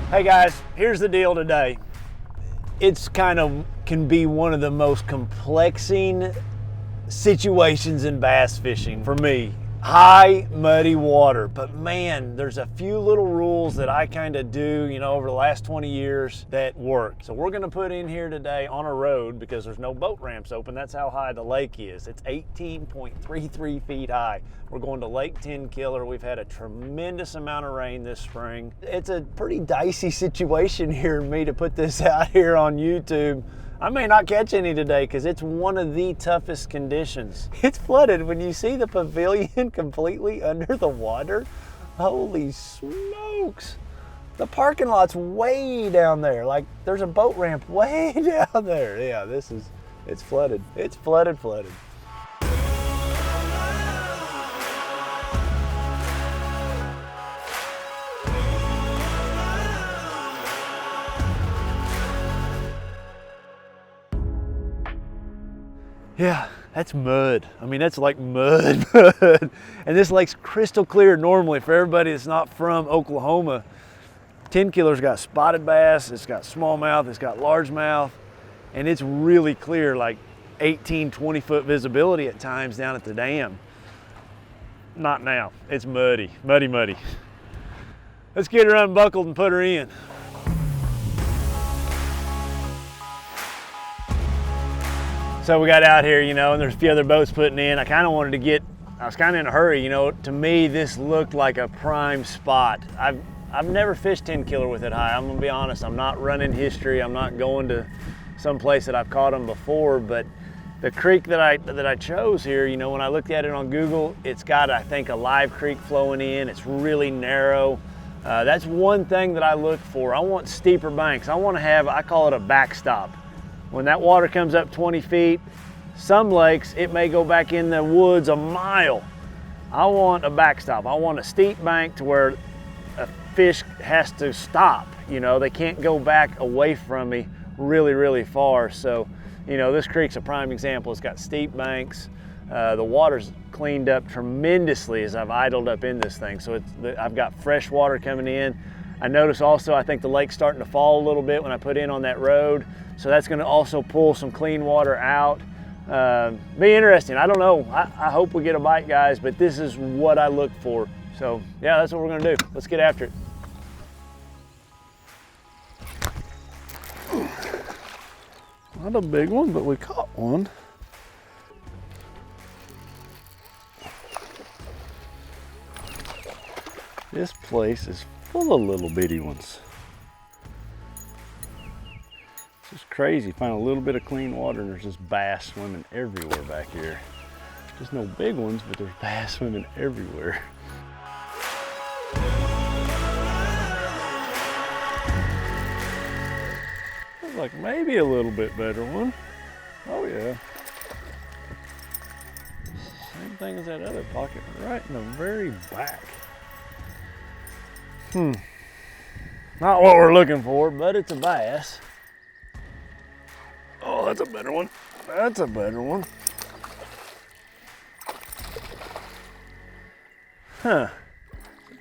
Hey guys, here's the deal today. It's can be one of the most complexing situations in bass fishing for me. High, muddy water, but man, there's a few little rules that I do, over the last 20 years that work. So we're gonna put in here today on a road because there's no boat ramps open. That's how high the lake is. It's 18.33 feet high. We're going to Lake 10 Killer. We've had a tremendous amount of rain this spring. It's a pretty dicey situation here for me to put this out here on YouTube. I may not catch any today because it's one of the toughest conditions. It's flooded. When you see the pavilion completely under the water, holy smokes. The parking lot's way down there. Like there's a boat ramp way down there. Yeah, it's flooded. It's flooded. Yeah, that's mud. I mean, that's like mud. And this lake's crystal clear normally for everybody that's not from Oklahoma. 10 Killer's got spotted bass, it's got smallmouth, it's got largemouth, and it's really clear, like 18, 20 foot visibility at times down at the dam. Not now, it's muddy. Let's get her unbuckled and put her in. So we got out here, and there's a few other boats putting in. I was kind of in a hurry, To me, this looked like a prime spot. I've never fished 10 Killer with it high. I'm gonna be honest, I'm not running history. I'm not going to some place that I've caught them before, but the creek that I chose here, when I looked at it on Google, it's got, I think, a live creek flowing in. It's really narrow. That's one thing that I look for. I want steeper banks. I call it a backstop. When that water comes up 20 feet, some lakes, it may go back in the woods a mile. I want a backstop. I want a steep bank to where a fish has to stop. They can't go back away from me really, really far. So, this creek's a prime example. It's got steep banks. The water's cleaned up tremendously as I've idled up in this thing. So I've got fresh water coming in. I notice also, I think the lake's starting to fall a little bit when I put in on that road. So that's gonna also pull some clean water out. Be interesting, I don't know. I hope we get a bite, guys, but this is what I look for. So yeah, that's what we're gonna do. Let's get after it. Not a big one, but we caught one. This place is full of little bitty ones. It's just crazy. Find a little bit of clean water and there's just bass swimming everywhere back here. Just no big ones, but there's bass swimming everywhere. Looks like maybe a little bit better one. Oh yeah. Same thing as that other pocket, right in the very back. Not what we're looking for, but it's a bass. Oh, that's a better one. That's a better one. Huh.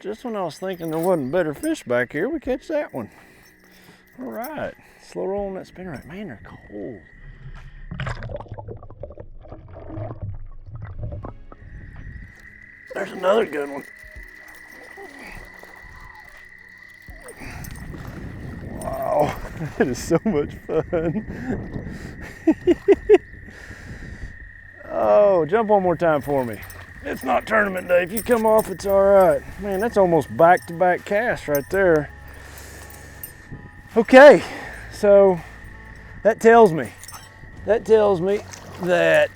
Just when I was thinking there wasn't better fish back here, we catch that one. All right. Slow rolling that spinner right. Man, they're cold. There's another good one. Wow, that is so much fun. Oh, jump one more time for me. It's not tournament day. If you come off, it's all right. Man, that's almost back-to-back cast right there. Okay, so that tells me that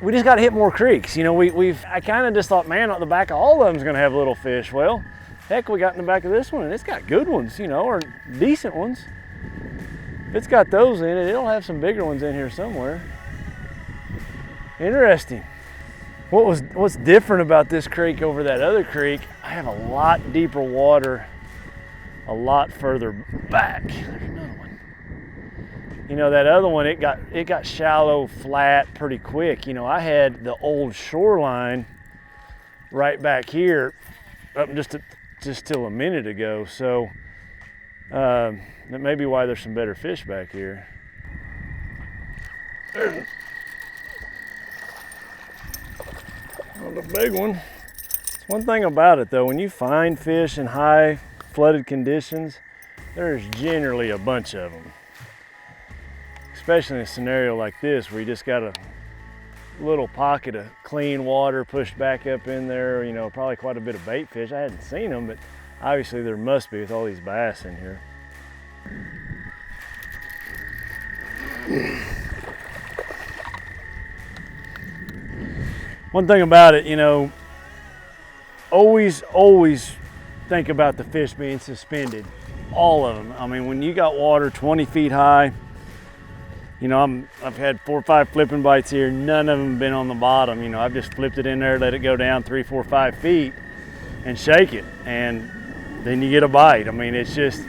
we just got to hit more creeks. I kind of just thought, man, on the back of all of them's gonna have little fish. Well, heck, we got in the back of this one and it's got good ones, or decent ones. If it's got those in it, it'll have some bigger ones in here somewhere. Interesting. What's different about this creek over that other creek, I have a lot deeper water, a lot further back. There's another one. That other one, it got shallow, flat pretty quick. I had the old shoreline right back here up just till a minute ago. So That may be why there's some better fish back here. There's a big one. One thing about it though, when you find fish in high flooded conditions, there's generally a bunch of them. Especially in a scenario like this where you just got a little pocket of clean water pushed back up in there, you know, probably quite a bit of bait fish. I hadn't seen them, but obviously there must be with all these bass in here. One thing about it, you know, always think about the fish being suspended, all of them. I mean, when you got water 20 feet high, you know, I've had 4 or 5 flipping bites here, none of them have been on the bottom. You know, I've just flipped it in there, let it go down 3, 4, 5 feet and shake it, and then you get a bite. I mean, it's just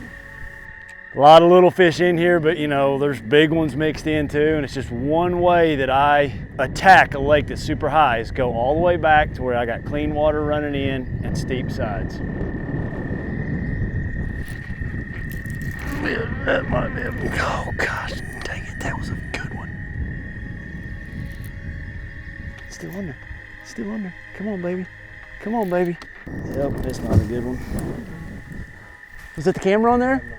a lot of little fish in here, but you know, there's big ones mixed in too, and it's just one way that I attack a lake that's super high is go all the way back to where I got clean water running in and steep sides. That might be oh gosh, dang it, that was a good one. Still under, still under. Come on, baby. Come on, baby. Yep, that's not a good one. Was that the camera on there?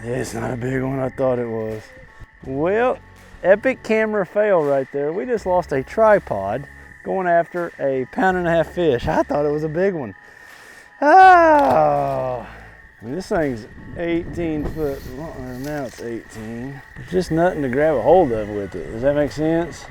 It's not a big one, I thought it was. Well, epic camera fail right there. We just lost a tripod going after a 1.5 pound fish. I thought it was a big one. Oh, I mean, this thing's 18 foot long. Now it's 18. There's just nothing to grab a hold of with it. Does that make sense?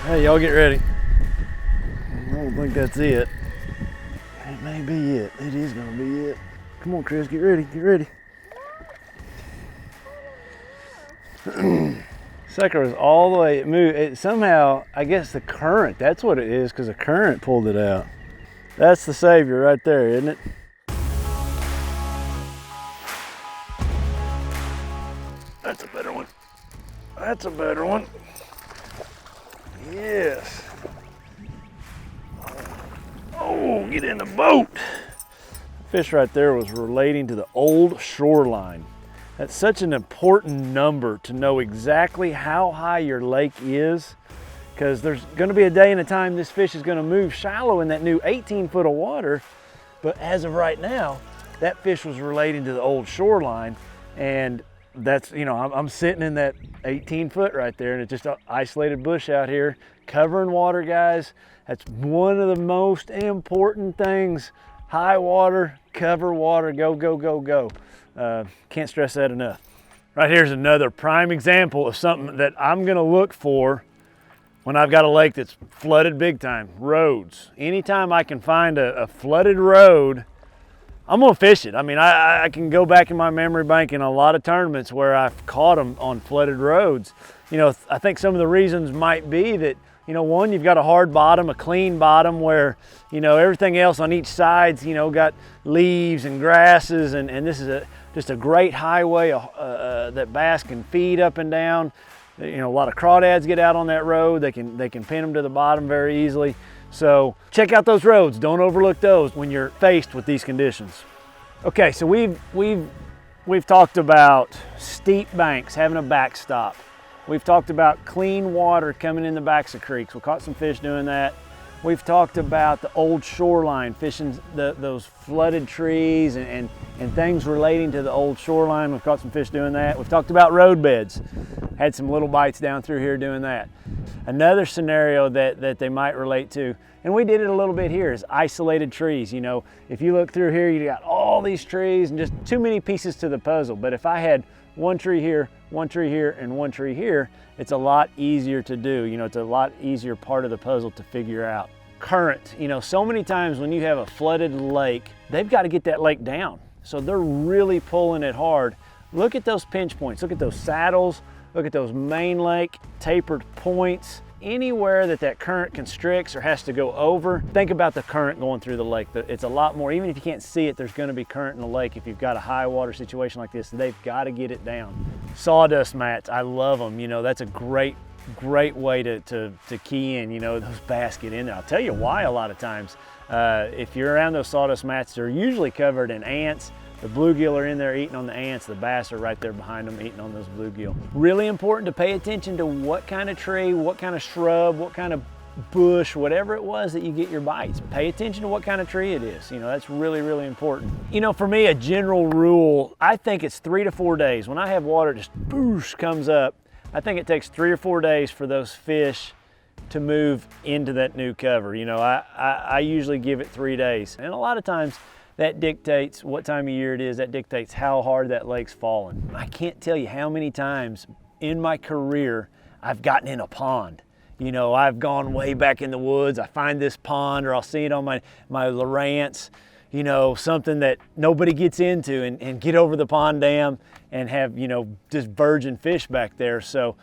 Hey, y'all get ready. I don't think that's it. It may be it. It is gonna be it. Come on, Chris, get ready, get ready. Sucker was all the way, it moved. It somehow, I guess the current, that's what it is, because the current pulled it out. That's the savior right there, isn't it? That's a better one. That's a better one. Yes. Oh, get in the boat. Fish right there was relating to the old shoreline. That's such an important number to know exactly how high your lake is, because there's going to be a day and a time this fish is going to move shallow in that new 18 foot of water. But as of right now, that fish was relating to the old shoreline, and that's, you know, I'm sitting in that 18 foot right there, and it's just an isolated bush out here covering water, guys. That's one of the most important things. High water, cover water, go, go, go, go. Can't stress that enough. Right here's another prime example of something that I'm gonna look for when I've got a lake that's flooded big time. Roads. Anytime I can find a flooded road, I'm gonna fish it. I mean, I can go back in my memory bank in a lot of tournaments where I've caught them on flooded roads. You know, I think some of the reasons might be that, you know, one, you've got a hard bottom, a clean bottom where, you know, everything else on each side's, you know, got leaves and grasses, and this is just a great highway that bass can feed up and down. You know, a lot of crawdads get out on that road. They can pin them to the bottom very easily. So check out those roads. Don't overlook those when you're faced with these conditions. Okay, so we've talked about steep banks, having a backstop. We've talked about clean water coming in the backs of creeks. We caught some fish doing that. We've talked about the old shoreline, fishing those flooded trees and things relating to the old shoreline. We've caught some fish doing that. We've talked about road beds. Had some little bites down through here doing that. Another scenario that they might relate to, and we did it a little bit here, is isolated trees. You know, if you look through here, you got all these trees and just too many pieces to the puzzle. But if I had one tree here, one tree here, and one tree here, it's a lot easier to do. You know, it's a lot easier part of the puzzle to figure out. Current, you know, so many times when you have a flooded lake, they've got to get that lake down. So they're really pulling it hard. Look at those pinch points. Look at those saddles. Look at those main lake tapered points. Anywhere that current constricts or has to go over, think about the current going through the lake. It's a lot more, even if you can't see it, there's going to be current in the lake. If you've got a high water situation like this, they've got to get it down. Sawdust mats, I love them. You know, that's a great way to key in, you know, those bass get in there. I'll tell you why a lot of times. If you're around those sawdust mats, they're usually covered in ants. The bluegill are in there eating on the ants. The bass are right there behind them eating on those bluegill. Really important to pay attention to what kind of tree, what kind of shrub, what kind of bush, whatever it was that you get your bites. Pay attention to what kind of tree it is. You know, that's really, really important. You know, for me, a general rule, I think it's 3 to 4 days. When I have water just boosh comes up, I think it takes 3 or 4 days for those fish to move into that new cover. You know, I usually give it 3 days. And a lot of times that dictates what time of year it is. That dictates how hard that lake's falling. I can't tell you how many times in my career I've gotten in a pond. You know, I've gone way back in the woods. I find this pond, or I'll see it on my Lowrance, you know, something that nobody gets into, and get over the pond dam and have, you know, just virgin fish back there. So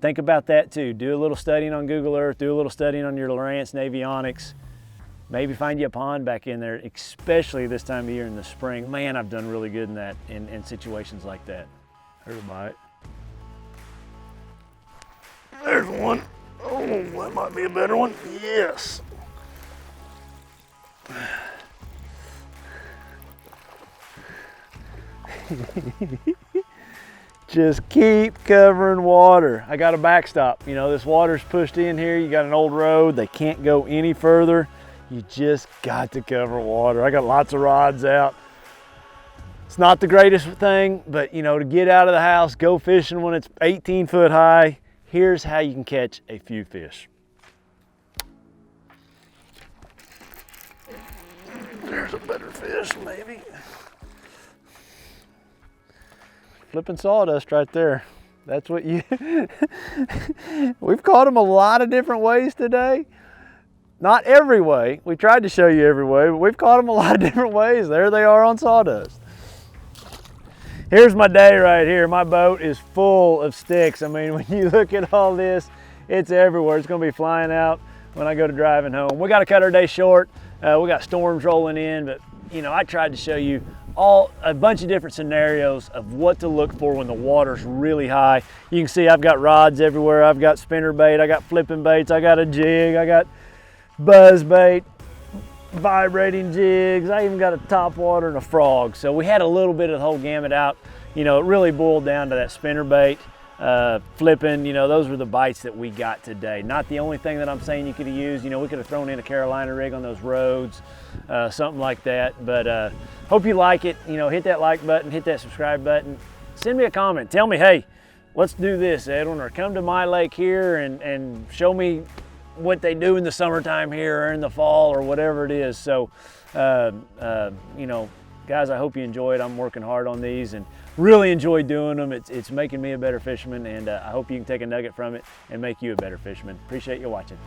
think about that too. Do a little studying on Google Earth, do a little studying on your Lowrance Navionics. Maybe find you a pond back in there, especially this time of year in the spring. Man, I've done really good in that, in situations like that. There's a bite. There's one. Oh, that might be a better one. Yes. Just keep covering water. I got a backstop. You know, this water's pushed in here. You got an old road. They can't go any further. You just got to cover water. I got lots of rods out. It's not the greatest thing, but you know, to get out of the house, go fishing when it's 18 foot high, here's how you can catch a few fish. There's a better fish, maybe. Flipping sawdust right there. That's what you, we've caught them a lot of different ways today. Not every way. We tried to show you every way, but we've caught them a lot of different ways. There they are on sawdust. Here's my day right here. My boat is full of sticks. I mean, when you look at all this, it's everywhere. It's gonna be flying out when I go to driving home. We gotta cut our day short. We got storms rolling in, but you know, I tried to show you a bunch of different scenarios of what to look for when the water's really high. You can see I've got rods everywhere. I've got spinner bait, I got flipping baits, I got a jig, I got buzz bait, vibrating jigs. I even got a top water and a frog. So we had a little bit of the whole gamut out. You know, it really boiled down to that spinner bait, flipping. You know, those were the bites that we got today. Not the only thing that I'm saying you could have used. You know, we could have thrown in a Carolina rig on those roads, something like that. But hope you like it. You know, hit that like button, hit that subscribe button. Send me a comment. Tell me, hey, let's do this, Edwin, or come to my lake here and show me what they do in the summertime here or in the fall or whatever it is. So, you know, guys, I hope you enjoy it. I'm working hard on these and really enjoy doing them. It's making me a better fisherman, and I hope you can take a nugget from it and make you a better fisherman. Appreciate you watching.